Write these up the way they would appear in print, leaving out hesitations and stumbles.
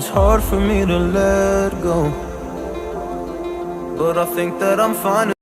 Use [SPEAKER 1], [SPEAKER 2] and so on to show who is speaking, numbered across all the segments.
[SPEAKER 1] it's hard for me to let go, but I think that I'm fine.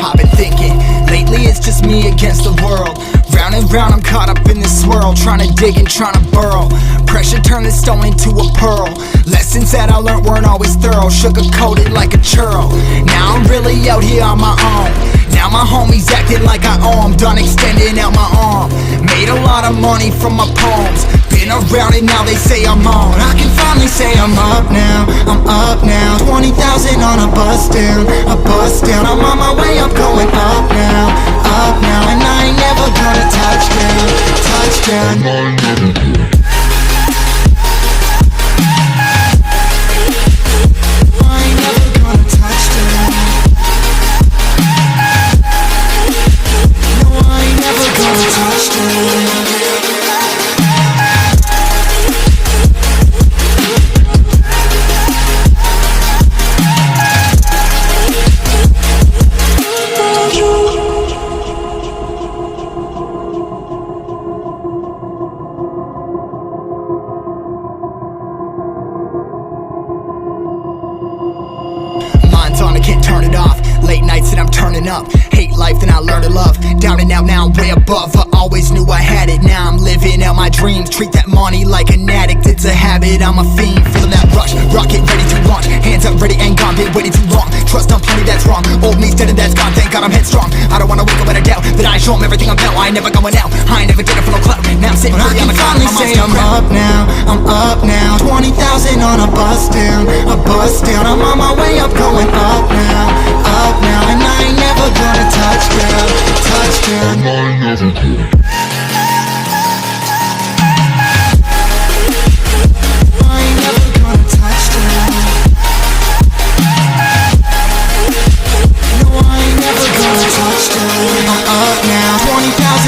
[SPEAKER 2] I've been thinking, lately it's just me against the world. Round and round I'm caught up in this swirl, trying to dig and trying to burrow. Pressure turned the stone into a pearl. Lessons that I learned weren't always thorough, sugar-coated like a churro. Now I'm really out here on my own. Now my homies acting like I owe 'em. Done extending out my arm. Made a lot of money from my poems. Been around and now they say I'm on. I can finally say I'm up now. I'm up now. 20,000 on a bus down. A bus down. I'm on my way up, going up now. Up now. And I ain't never gonna touch down. Touchdown. I can't turn it off. Late nights and I'm turning up. Hate life then I learn to love. Down and out now I'm way above. I always knew I had it. Now I'm living out my dreams. Treat that money like an addict. It's a habit, I'm a fiend. Feeling that rush, rocket ready to launch. Hands up ready and gone, been waiting too long. Trust on plenty, that's wrong. Old me's dead and that's gone, thank God I'm headstrong. I don't wanna wake up with a doubt that I show 'em everything I'm about. I ain't never going out, I ain't never getting for no clout. Now I'm sitting pretty on the cloud. I can finally say I'm up now, I'm up now. 20,000 on a bus down, a bus down. I'm on my way up, going up now, up now. And I ain't never gonna touch down, touchdown.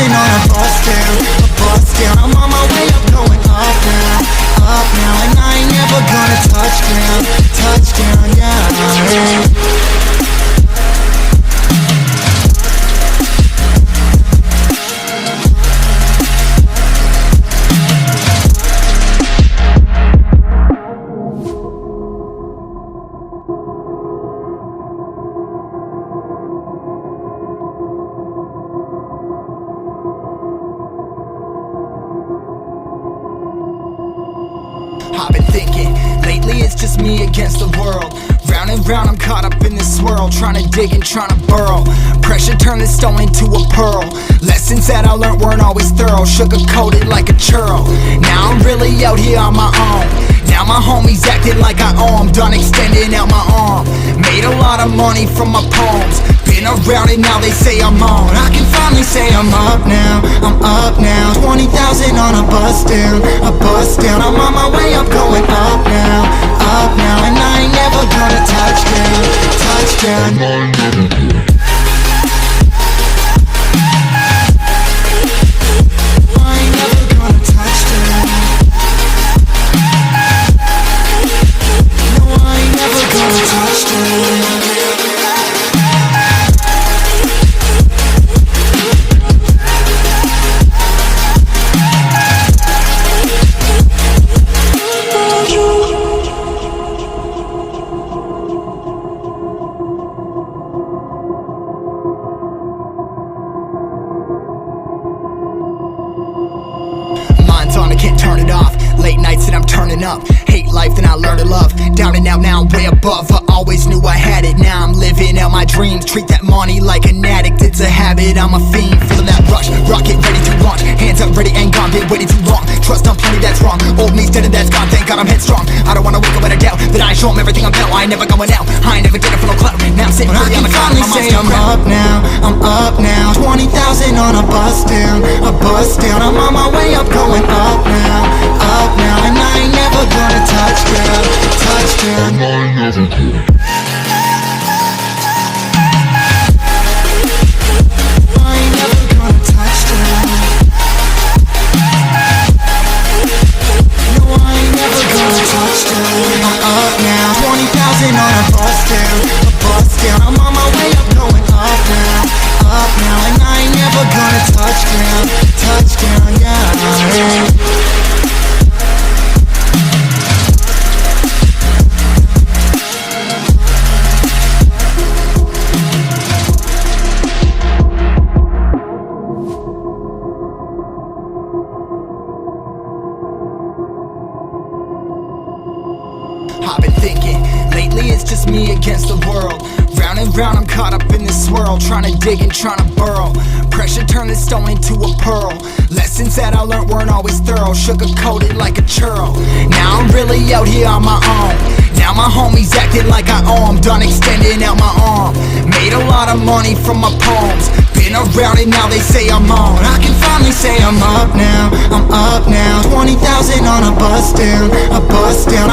[SPEAKER 2] On a bus down, I'm on my way up, going up now, and I ain't never gonna touchdown, yeah. I've been thinking, lately it's just me against the world. Round and round I'm caught up in this swirl, trying to dig and trying to burrow. Pressure turned the stone into a pearl. Lessons that I learned weren't always thorough, sugar-coated like a churro. Now I'm really out here on my own. Now my homies acting like I owe 'em. Done extending out my arm. Made a lot of money from my poems. Been around and now they say I'm on. I can finally say I'm up now, I'm up now. 20,000 on a bus down, a bus down. I'm on my way up, going up now, and I ain't never gonna touchdown, touchdown. I can't turn it off. Late nights and I'm turning up. Hate life then I learn to love. Down and out now I'm way above. I always knew I had it. Now I'm living out my dreams. Treat that money like an addict. It's a habit, I'm a fiend. Feeling that rush, rocket ready to launch. Hands up ready and gone, been waiting too long. Trust on plenty, that's wrong. Old me's dead and that's gone, thank God I'm headstrong. I don't wanna wake up with a doubt that I show 'em everything I'm about. I ain't never going out, I ain't never getting for no clout. Now I'm sitting pretty on the cloud. I can finally say I'm up now, I'm up now. 20,000 on a bus down, a bus down. I'm on my way up, going up now, and I ain't never gonna touchdown, touchdown. I'm up now, 20,000 on a bus down, me against the world. Round and round I'm caught up in this swirl, trying to dig and trying to burrow. Pressure turned this stone into a pearl. Lessons that I learned weren't always thorough, sugar-coated like a churl. Now I'm really out here on my own. Now my homies acting like I owe 'em, done extending out my arm. Made a lot of money from my poems, been around it, now they say I'm on. I can finally say I'm up now, I'm up now. 20,000 on a bus down, a bus down.